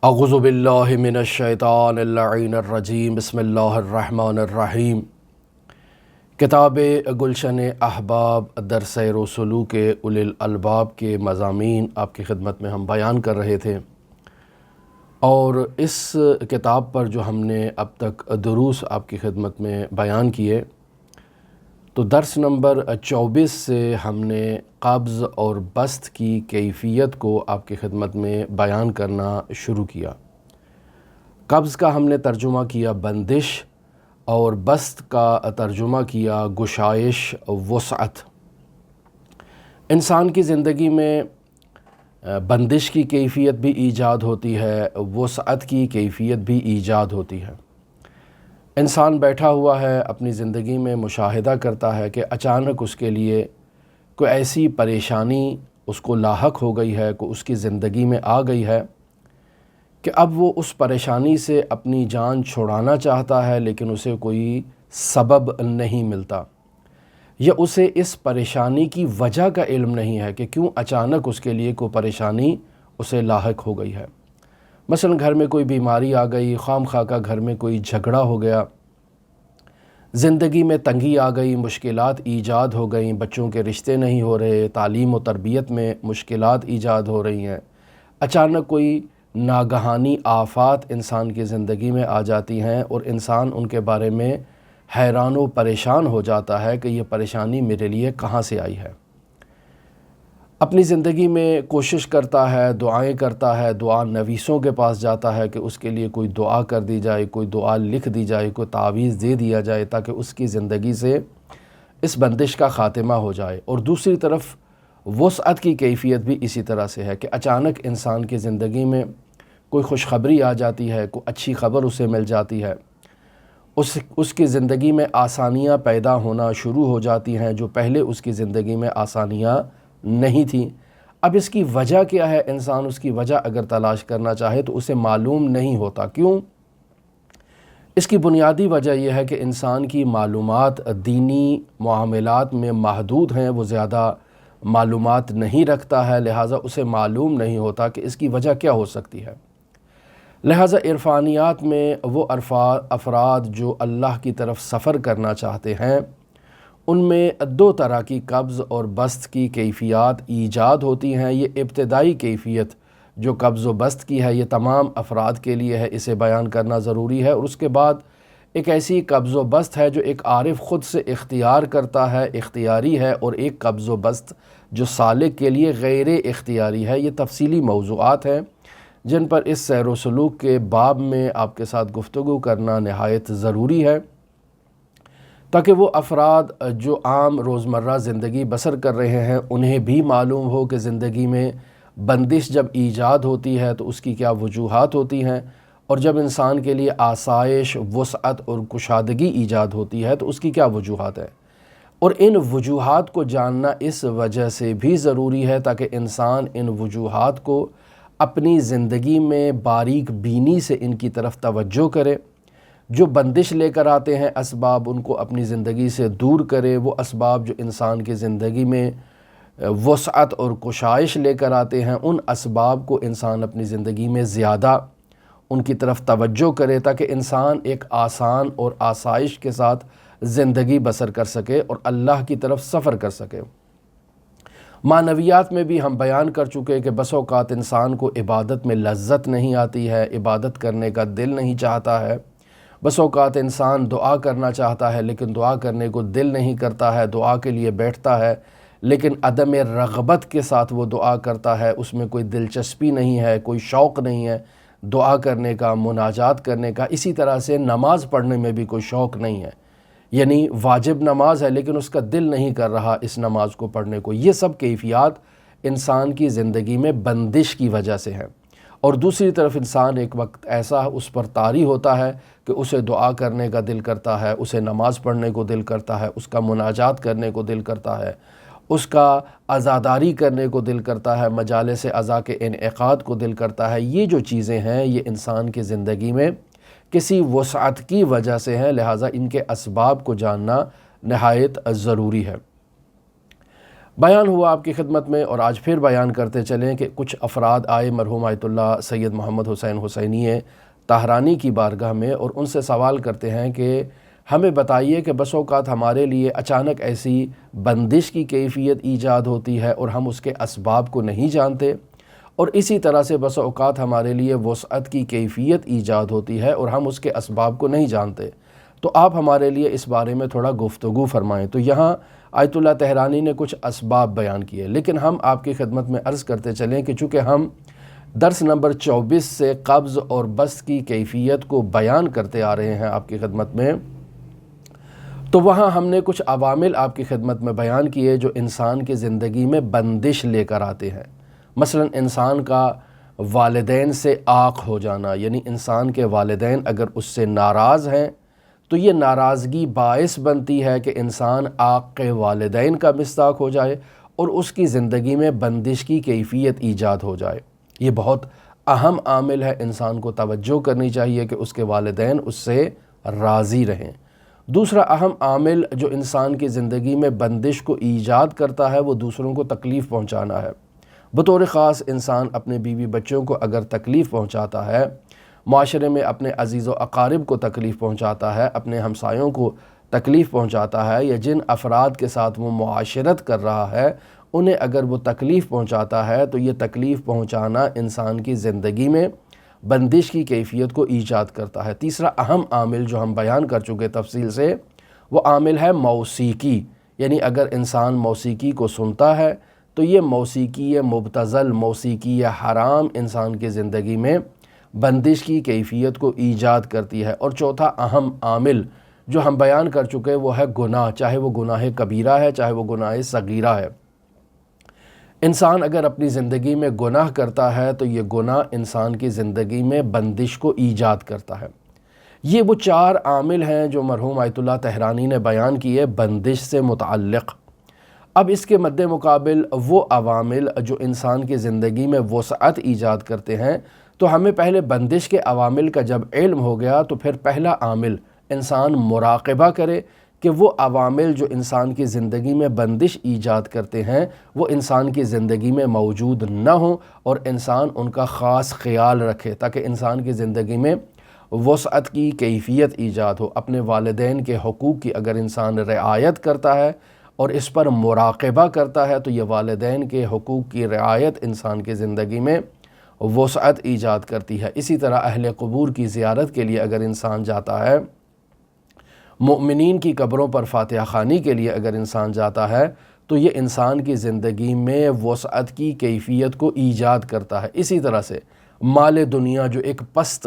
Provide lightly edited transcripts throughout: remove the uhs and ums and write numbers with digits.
اعوذ باللہ من الشیطان اللعین الرجیم بسم اللہ الرحمن الرحیم۔ کتاب گلشن احباب درس سلوک اولی الالباب کے مضامین آپ کی خدمت میں ہم بیان کر رہے تھے، اور اس کتاب پر جو ہم نے اب تک دروس آپ کی خدمت میں بیان کیے، تو درس نمبر 24 سے ہم نے قبض اور بسط کی کیفیت کو آپ کی خدمت میں بیان کرنا شروع کیا۔ قبض کا ہم نے ترجمہ کیا بندش، اور بسط کا ترجمہ کیا گشائش، وسعت۔ انسان کی زندگی میں بندش کی کیفیت بھی ایجاد ہوتی ہے، وسعت کی کیفیت بھی ایجاد ہوتی ہے۔ انسان بیٹھا ہوا ہے، اپنی زندگی میں مشاہدہ کرتا ہے کہ اچانک اس کے لیے کوئی ایسی پریشانی اس کو لاحق ہو گئی ہے، کوئی اس کی زندگی میں آ گئی ہے کہ اب وہ اس پریشانی سے اپنی جان چھڑانا چاہتا ہے، لیکن اسے کوئی سبب نہیں ملتا، یا اسے اس پریشانی کی وجہ کا علم نہیں ہے کہ کیوں اچانک اس کے لیے کوئی پریشانی اسے لاحق ہو گئی ہے۔ مثلا گھر میں کوئی بیماری آ گئی، خام خواہ کا گھر میں کوئی جھگڑا ہو گیا، زندگی میں تنگی آ گئی، مشکلات ایجاد ہو گئیں، بچوں کے رشتے نہیں ہو رہے، تعلیم و تربیت میں مشکلات ایجاد ہو رہی ہیں، اچانک کوئی ناگہانی آفات انسان کی زندگی میں آ جاتی ہیں، اور انسان ان کے بارے میں حیران و پریشان ہو جاتا ہے کہ یہ پریشانی میرے لیے کہاں سے آئی ہے۔ اپنی زندگی میں کوشش کرتا ہے، دعائیں کرتا ہے، دعا نویسوں کے پاس جاتا ہے کہ اس کے لیے کوئی دعا کر دی جائے، کوئی دعا لکھ دی جائے، کوئی تعویذ دے دیا جائے تاکہ اس کی زندگی سے اس بندش کا خاتمہ ہو جائے۔ اور دوسری طرف وسعت کی کیفیت بھی اسی طرح سے ہے کہ اچانک انسان کی زندگی میں کوئی خوشخبری آ جاتی ہے، کوئی اچھی خبر اسے مل جاتی ہے، اس کی زندگی میں آسانیاں پیدا ہونا شروع ہو جاتی ہیں جو پہلے اس کی زندگی میں آسانیاں نہیں تھیں۔ اب اس کی وجہ کیا ہے؟ انسان اس کی وجہ اگر تلاش کرنا چاہے تو اسے معلوم نہیں ہوتا۔ کیوں؟ اس کی بنیادی وجہ یہ ہے کہ انسان کی معلومات دینی معاملات میں محدود ہیں، وہ زیادہ معلومات نہیں رکھتا ہے، لہٰذا اسے معلوم نہیں ہوتا کہ اس کی وجہ کیا ہو سکتی ہے۔ لہٰذا عرفانیات میں وہ افراد جو اللہ کی طرف سفر کرنا چاہتے ہیں، ان میں دو طرح کی قبض اور بسط کی کیفیات ایجاد ہوتی ہیں۔ یہ ابتدائی کیفیت جو قبض و بسط کی ہے، یہ تمام افراد کے لیے ہے، اسے بیان کرنا ضروری ہے۔ اور اس کے بعد ایک ایسی قبض و بسط ہے جو ایک عارف خود سے اختیار کرتا ہے، اختیاری ہے، اور ایک قبض و بسط جو سالک کے لیے غیر اختیاری ہے۔ یہ تفصیلی موضوعات ہیں جن پر اس سیر و سلوک کے باب میں آپ کے ساتھ گفتگو کرنا نہایت ضروری ہے، تاکہ وہ افراد جو عام روزمرہ زندگی بسر کر رہے ہیں انہیں بھی معلوم ہو کہ زندگی میں بندش جب ایجاد ہوتی ہے تو اس کی کیا وجوہات ہوتی ہیں، اور جب انسان کے لیے آسائش، وسعت اور کشادگی ایجاد ہوتی ہے تو اس کی کیا وجوہات ہیں۔ اور ان وجوہات کو جاننا اس وجہ سے بھی ضروری ہے تاکہ انسان ان وجوہات کو اپنی زندگی میں باریک بینی سے ان کی طرف توجہ کرے، جو بندش لے کر آتے ہیں اسباب ان کو اپنی زندگی سے دور کرے، وہ اسباب جو انسان کی زندگی میں وسعت اور کشائش لے کر آتے ہیں ان اسباب کو انسان اپنی زندگی میں زیادہ ان کی طرف توجہ کرے تاکہ انسان ایک آسان اور آسائش کے ساتھ زندگی بسر کر سکے اور اللہ کی طرف سفر کر سکے۔ معنویات میں بھی ہم بیان کر چکے کہ بس اوقات انسان کو عبادت میں لذت نہیں آتی ہے، عبادت کرنے کا دل نہیں چاہتا ہے، بس اوقات انسان دعا کرنا چاہتا ہے لیکن دعا کرنے کو دل نہیں کرتا ہے، دعا کے لیے بیٹھتا ہے لیکن عدم رغبت کے ساتھ وہ دعا کرتا ہے، اس میں کوئی دلچسپی نہیں ہے، کوئی شوق نہیں ہے دعا کرنے کا، مناجات کرنے کا۔ اسی طرح سے نماز پڑھنے میں بھی کوئی شوق نہیں ہے، یعنی واجب نماز ہے لیکن اس کا دل نہیں کر رہا اس نماز کو پڑھنے کو۔ یہ سب کیفیات انسان کی زندگی میں بندش کی وجہ سے ہیں۔ اور دوسری طرف انسان ایک وقت ایسا اس پر طاری ہوتا ہے کہ اسے دعا کرنے کا دل کرتا ہے، اسے نماز پڑھنے کو دل کرتا ہے، اس کا مناجات کرنے کو دل کرتا ہے، اس کا عزاداری کرنے کو دل کرتا ہے، مجالس عزا کے انعقاد کو دل کرتا ہے۔ یہ جو چیزیں ہیں یہ انسان کی زندگی میں کسی وسعت کی وجہ سے ہیں، لہٰذا ان کے اسباب کو جاننا نہایت ضروری ہے۔ بیان ہوا آپ کی خدمت میں، اور آج پھر بیان کرتے چلیں کہ کچھ افراد آئے مرحوم آیت اللہ سید محمد حسین حسینی طاہرانی کی بارگاہ میں، اور ان سے سوال کرتے ہیں کہ ہمیں بتائیے کہ بس اوقات ہمارے لیے اچانک ایسی بندش کی کیفیت ایجاد ہوتی ہے اور ہم اس کے اسباب کو نہیں جانتے، اور اسی طرح سے بس اوقات ہمارے لیے وسعت کی کیفیت ایجاد ہوتی ہے اور ہم اس کے اسباب کو نہیں جانتے، تو آپ ہمارے لیے اس بارے میں تھوڑا گفتگو فرمائیں۔ تو یہاں آیت اللہ طاہرانی نے کچھ اسباب بیان کیے، لیکن ہم آپ کی خدمت میں عرض کرتے چلیں کہ چونکہ ہم درس نمبر 24 سے قبض اور بسط کی کیفیت کو بیان کرتے آ رہے ہیں آپ کی خدمت میں، تو وہاں ہم نے کچھ عوامل آپ کی خدمت میں بیان کیے جو انسان کی زندگی میں بندش لے کر آتے ہیں۔ مثلا انسان کا والدین سے عاق ہو جانا، یعنی انسان کے والدین اگر اس سے ناراض ہیں تو یہ ناراضگی باعث بنتی ہے کہ انسان عاق والدین کا مستاق ہو جائے اور اس کی زندگی میں بندش کی کیفیت ایجاد ہو جائے۔ یہ بہت اہم عامل ہے، انسان کو توجہ کرنی چاہیے کہ اس کے والدین اس سے راضی رہیں۔ دوسرا اہم عامل جو انسان کی زندگی میں بندش کو ایجاد کرتا ہے وہ دوسروں کو تکلیف پہنچانا ہے۔ بطور خاص انسان اپنے بیوی بچوں کو اگر تکلیف پہنچاتا ہے، معاشرے میں اپنے عزیز و اقارب کو تکلیف پہنچاتا ہے، اپنے ہمسایوں کو تکلیف پہنچاتا ہے، یا جن افراد کے ساتھ وہ معاشرت کر رہا ہے انہیں اگر وہ تکلیف پہنچاتا ہے، تو یہ تکلیف پہنچانا انسان کی زندگی میں بندش کی کیفیت کو ایجاد کرتا ہے۔ تیسرا اہم عامل جو ہم بیان کر چکے تفصیل سے، وہ عامل ہے موسیقی، یعنی اگر انسان موسیقی کو سنتا ہے تو یہ موسیقی مبتذل، موسیقی حرام انسان کی زندگی میں بندش کی کیفیت کو ایجاد کرتی ہے۔ اور چوتھا اہم عامل جو ہم بیان کر چکے وہ ہے گناہ، چاہے وہ گناہ کبیرہ ہے چاہے وہ گناہ صغیرہ ہے۔ انسان اگر اپنی زندگی میں گناہ کرتا ہے تو یہ گناہ انسان کی زندگی میں بندش کو ایجاد کرتا ہے۔ یہ وہ 4 عامل ہیں جو مرحوم آیت اللہ طاہرانی نے بیان کیے بندش سے متعلق۔ اب اس کے مد مقابل وہ عوامل جو انسان کی زندگی میں وسعت ایجاد کرتے ہیں، تو ہمیں پہلے بندش کے عوامل کا جب علم ہو گیا تو پھر پہلا عامل انسان مراقبہ کرے کہ وہ عوامل جو انسان کی زندگی میں بندش ایجاد کرتے ہیں وہ انسان کی زندگی میں موجود نہ ہوں، اور انسان ان کا خاص خیال رکھے تاکہ انسان کی زندگی میں وسعت کی کیفیت ایجاد ہو۔ اپنے والدین کے حقوق کی اگر انسان رعایت کرتا ہے اور اس پر مراقبہ کرتا ہے تو یہ والدین کے حقوق کی رعایت انسان کی زندگی میں وسعت ایجاد کرتی ہے۔ اسی طرح اہل قبور کی زیارت کے لیے اگر انسان جاتا ہے، مؤمنین کی قبروں پر فاتحہ خوانی کے لیے اگر انسان جاتا ہے، تو یہ انسان کی زندگی میں وسعت کی کیفیت کو ایجاد کرتا ہے۔ اسی طرح سے مال دنیا جو ایک پست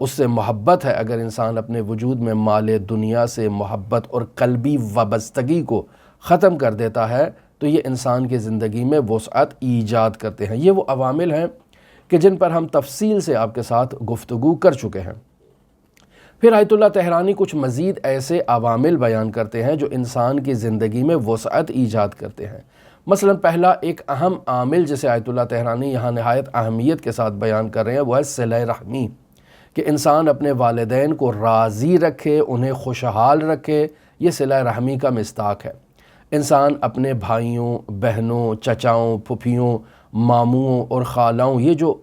اس سے محبت ہے، اگر انسان اپنے وجود میں مال دنیا سے محبت اور قلبی وابستگی کو ختم کر دیتا ہے تو یہ انسان کی زندگی میں وسعت ایجاد کرتے ہیں۔ یہ وہ عوامل ہیں کہ جن پر ہم تفصیل سے آپ کے ساتھ گفتگو کر چکے ہیں۔ پھر آیت اللہ طاہرانی کچھ مزید ایسے عوامل بیان کرتے ہیں جو انسان کی زندگی میں وسعت ایجاد کرتے ہیں۔ مثلا پہلا ایک اہم عامل جسے آیت اللہ طاہرانی یہاں نہایت اہمیت کے ساتھ بیان کر رہے ہیں وہ ہے صلہ رحمی، کہ انسان اپنے والدین کو راضی رکھے، انہیں خوشحال رکھے، یہ صلہ رحمی کا مصداق ہے۔ انسان اپنے بھائیوں، بہنوں، چچاؤں، پھپھیوں، ماموں اور خالاؤں، یہ جو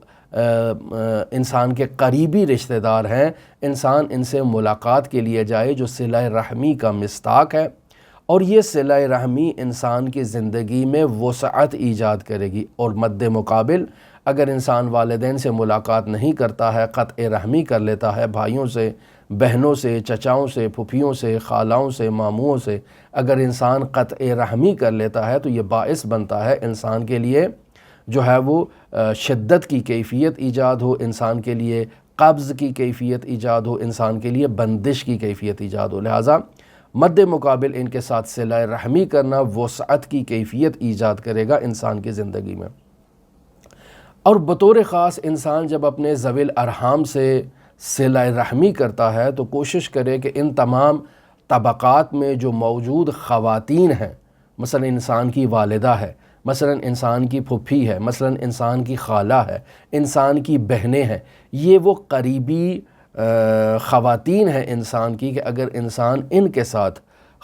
انسان کے قریبی رشتہ دار ہیں، انسان ان سے ملاقات کے لیے جائے جو صلہ رحمی کا مصداق ہے، اور یہ صلہ رحمی انسان کی زندگی میں وسعت ایجاد کرے گی۔ اور مد مقابل اگر انسان والدین سے ملاقات نہیں کرتا ہے، قطع رحمی کر لیتا ہے، بھائیوں سے، بہنوں سے، چچاؤں سے، پھپھیوں سے، خالاؤں سے، ماموں سے اگر انسان قطع رحمی کر لیتا ہے تو یہ باعث بنتا ہے انسان کے لیے جو ہے وہ شدت کی کیفیت ایجاد ہو، انسان کے لیے قبض کی کیفیت ایجاد ہو، انسان کے لیے بندش کی کیفیت ایجاد ہو۔ لہٰذا مد مقابل ان کے ساتھ صلہ رحمی کرنا وسعت کی کیفیت ایجاد کرے گا انسان کی زندگی میں۔ اور بطور خاص انسان جب اپنے ذوی الارحام سے صلہ رحمی کرتا ہے تو کوشش کرے کہ ان تمام طبقات میں جو موجود خواتین ہیں، مثلا انسان کی والدہ ہے، مثلا انسان کی پھپھی ہے، مثلا انسان کی خالہ ہے، انسان کی بہنیں ہیں، یہ وہ قریبی خواتین ہیں انسان کی کہ اگر انسان ان کے ساتھ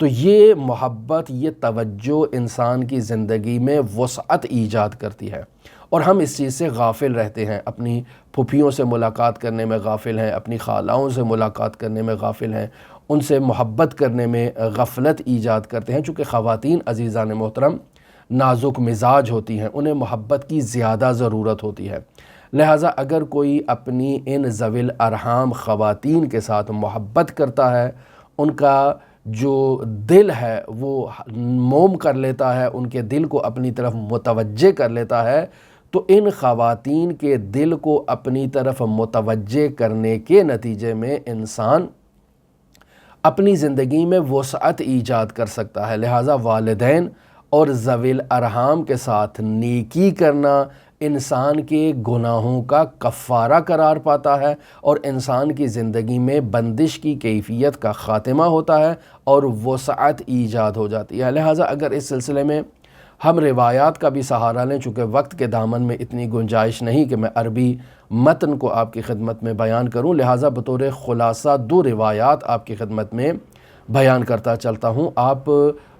تو یہ محبت، یہ توجہ انسان کی زندگی میں وسعت ایجاد کرتی ہے، اور ہم اس چیز سے غافل رہتے ہیں، اپنی پھوپھیوں سے ملاقات کرنے میں غافل ہیں، اپنی خالاؤں سے ملاقات کرنے میں غافل ہیں، ان سے محبت کرنے میں غفلت ایجاد کرتے ہیں، چونکہ خواتین عزیزان محترم نازک مزاج ہوتی ہیں، انہیں محبت کی زیادہ ضرورت ہوتی ہے، لہٰذا اگر کوئی اپنی ان ذوی الارحام خواتین کے ساتھ محبت کرتا ہے، ان کا جو دل ہے وہ موم کر لیتا ہے، ان کے دل کو اپنی طرف متوجہ کر لیتا ہے، تو ان خواتین کے دل کو اپنی طرف متوجہ کرنے کے نتیجے میں انسان اپنی زندگی میں وسعت ایجاد کر سکتا ہے۔ لہٰذا والدین اور ذوی الارحام کے ساتھ نیکی کرنا انسان کے گناہوں کا کفارہ قرار پاتا ہے، اور انسان کی زندگی میں بندش کی کیفیت کا خاتمہ ہوتا ہے اور وسعت ایجاد ہو جاتی ہے۔ لہٰذا اگر اس سلسلے میں ہم روایات کا بھی سہارا لیں، چونکہ وقت کے دامن میں اتنی گنجائش نہیں کہ میں عربی متن کو آپ کی خدمت میں بیان کروں، لہٰذا بطور خلاصہ 2 روایات آپ کی خدمت میں بیان کرتا چلتا ہوں۔ آپ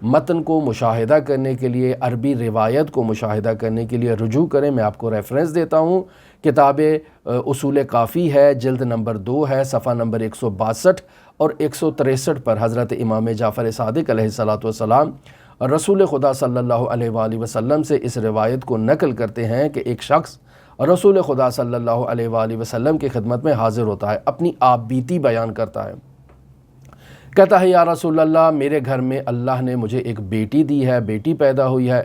متن کو مشاہدہ کرنے کے لیے، عربی روایت کو مشاہدہ کرنے کے لیے رجوع کریں، میں آپ کو ریفرنس دیتا ہوں۔ کتاب اصول کافی ہے، جلد نمبر 2 ہے، صفحہ نمبر 162 اور 163 پر حضرت امام جعفر صادق علیہ السلام رسول خدا صلی اللہ علیہ وآلہ وسلم سے اس روایت کو نقل کرتے ہیں کہ ایک شخص رسول خدا صلی اللہ علیہ وآلہ وسلم کی خدمت میں حاضر ہوتا ہے، اپنی آپ بیتی بیان کرتا ہے، کہتا ہے یا رسول اللہ، میرے گھر میں اللہ نے مجھے ایک بیٹی دی ہے، بیٹی پیدا ہوئی ہے،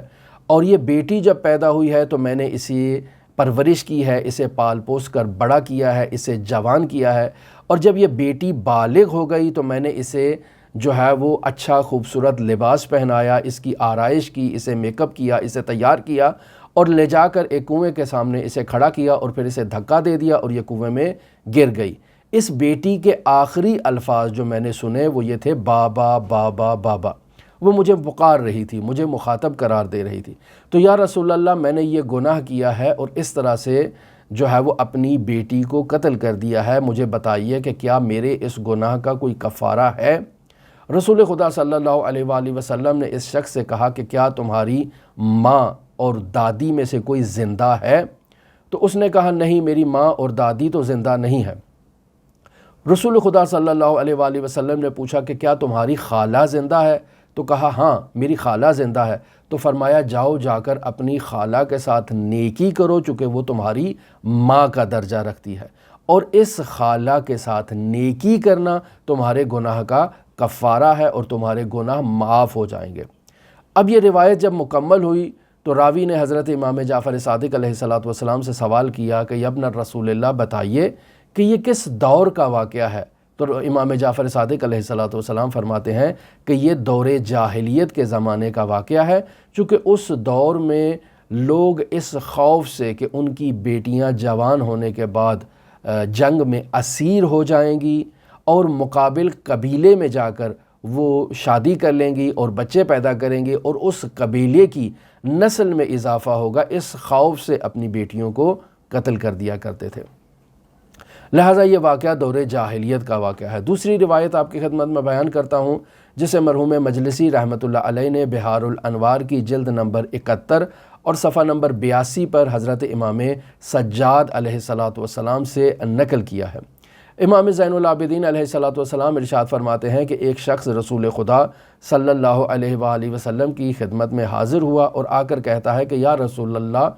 اور یہ بیٹی جب پیدا ہوئی ہے تو میں نے اسے پرورش کی ہے، اسے پال پوس کر بڑا کیا ہے، اسے جوان کیا ہے، اور جب یہ بیٹی بالغ ہو گئی تو میں نے اسے جو ہے وہ اچھا خوبصورت لباس پہنایا، اس کی آرائش کی، اسے میک اپ کیا، اسے تیار کیا، اور لے جا کر ایک کنویں کے سامنے اسے کھڑا کیا، اور پھر اسے دھکا دے دیا اور یہ کنویں میں گر گئی۔ اس بیٹی کے آخری الفاظ جو میں نے سنے وہ یہ تھے، بابا بابا بابا، وہ مجھے پکار رہی تھی، مجھے مخاطب قرار دے رہی تھی۔ تو یا رسول اللہ، میں نے یہ گناہ کیا ہے اور اس طرح سے جو ہے وہ اپنی بیٹی کو قتل کر دیا ہے، مجھے بتائیے کہ کیا میرے اس گناہ کا کوئی کفارہ ہے؟ رسول خدا صلی اللہ علیہ وآلہ وسلم نے اس شخص سے کہا کہ کیا تمہاری ماں اور دادی میں سے کوئی زندہ ہے؟ تو اس نے کہا نہیں، میری ماں اور دادی تو زندہ نہیں ہے۔ رسول خدا صلی اللہ علیہ وآلہ وسلم نے پوچھا کہ کیا تمہاری خالہ زندہ ہے؟ تو کہا ہاں، میری خالہ زندہ ہے۔ تو فرمایا جاؤ، جا کر اپنی خالہ کے ساتھ نیکی کرو، چونکہ وہ تمہاری ماں کا درجہ رکھتی ہے، اور اس خالہ کے ساتھ نیکی کرنا تمہارے گناہ کا کفارہ ہے اور تمہارے گناہ معاف ہو جائیں گے۔ اب یہ روایت جب مکمل ہوئی تو راوی نے حضرت امام جعفر صادق علیہ السلام سے سوال کیا کہ یا ابن رسول اللہ، بتائیے کہ یہ کس دور کا واقعہ ہے؟ تو امام جعفر صادق علیہ السلام فرماتے ہیں کہ یہ دور جاہلیت کے زمانے کا واقعہ ہے، چونکہ اس دور میں لوگ اس خوف سے کہ ان کی بیٹیاں جوان ہونے کے بعد جنگ میں اسیر ہو جائیں گی اور مقابل قبیلے میں جا کر وہ شادی کر لیں گی اور بچے پیدا کریں گے اور اس قبیلے کی نسل میں اضافہ ہوگا، اس خوف سے اپنی بیٹیوں کو قتل کر دیا کرتے تھے۔ لہٰذا یہ واقعہ دور جاہلیت کا واقعہ ہے۔ دوسری روایت آپ کی خدمت میں بیان کرتا ہوں، جسے مرحوم مجلسی رحمۃ اللہ علیہ نے بہار الانوار کی جلد نمبر 71 اور صفحہ نمبر 82 پر حضرت امام سجاد علیہ السلام سے نقل کیا ہے۔ امام زین العابدین علیہ السلام ارشاد فرماتے ہیں کہ ایک شخص رسول خدا صلی اللہ علیہ وآلہ وسلم کی خدمت میں حاضر ہوا اور آ کر کہتا ہے کہ یا رسول اللہ،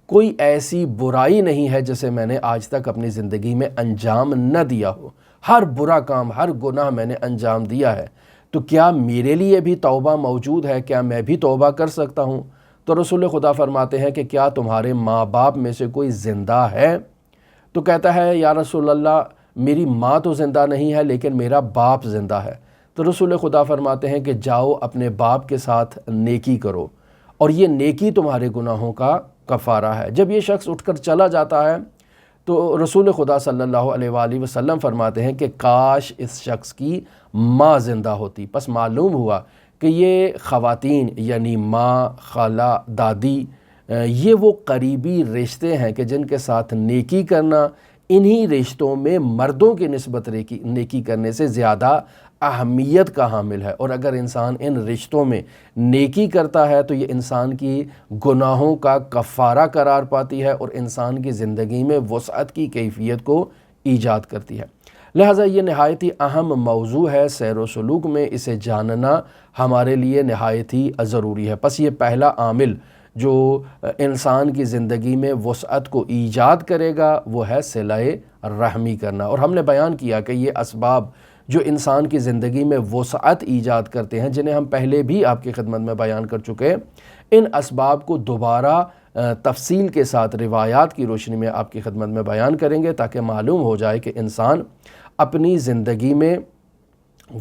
کوئی ایسی برائی نہیں ہے جسے میں نے آج تک اپنی زندگی میں انجام نہ دیا ہو، ہر برا کام، ہر گناہ میں نے انجام دیا ہے، تو کیا میرے لیے بھی توبہ موجود ہے؟ کیا میں بھی توبہ کر سکتا ہوں؟ تو رسول خدا فرماتے ہیں کہ کیا تمہارے ماں باپ میں سے کوئی زندہ ہے؟ تو کہتا ہے یا رسول اللہ، میری ماں تو زندہ نہیں ہے لیکن میرا باپ زندہ ہے۔ تو رسول خدا فرماتے ہیں کہ جاؤ اپنے باپ کے ساتھ نیکی کرو، اور یہ نیکی تمہارے گناہوں کا کفارہ ہے۔ جب یہ شخص اٹھ کر چلا جاتا ہے تو رسول خدا صلی اللہ علیہ وآلہ وسلم فرماتے ہیں کہ کاش اس شخص کی ماں زندہ ہوتی۔ پس معلوم ہوا کہ یہ خواتین یعنی ماں، خالہ، دادی، یہ وہ قریبی رشتے ہیں کہ جن کے ساتھ نیکی کرنا انہی رشتوں میں مردوں کی نسبت نیکی کرنے سے زیادہ اہمیت کا حامل ہے، اور اگر انسان ان رشتوں میں نیکی کرتا ہے تو یہ انسان کی گناہوں کا کفارہ قرار پاتی ہے اور انسان کی زندگی میں وسعت کی کیفیت کو ایجاد کرتی ہے۔ لہٰذا یہ نہایت ہی اہم موضوع ہے سیر و سلوک میں، اسے جاننا ہمارے لیے نہایت ہی ضروری ہے۔ پس یہ پہلا عامل جو انسان کی زندگی میں وسعت کو ایجاد کرے گا وہ ہے صلہ رحمی کرنا، اور ہم نے بیان کیا کہ یہ اسباب جو انسان کی زندگی میں وسعت ایجاد کرتے ہیں، جنہیں ہم پہلے بھی آپ کی خدمت میں بیان کر چکے، ان اسباب کو دوبارہ تفصیل کے ساتھ روایات کی روشنی میں آپ کی خدمت میں بیان کریں گے تاکہ معلوم ہو جائے کہ انسان اپنی زندگی میں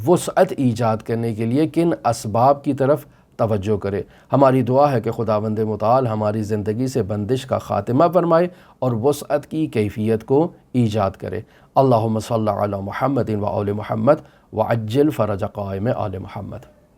وسعت ایجاد کرنے کے لیے کن اسباب کی طرف توجہ کرے۔ ہماری دعا ہے کہ خداوند متعال ہماری زندگی سے بندش کا خاتمہ فرمائے اور وسعت کی کیفیت کو ایجاد کرے۔ اللہم صلی علی محمد و آل محمد وعجل فرج قائم آل محمد۔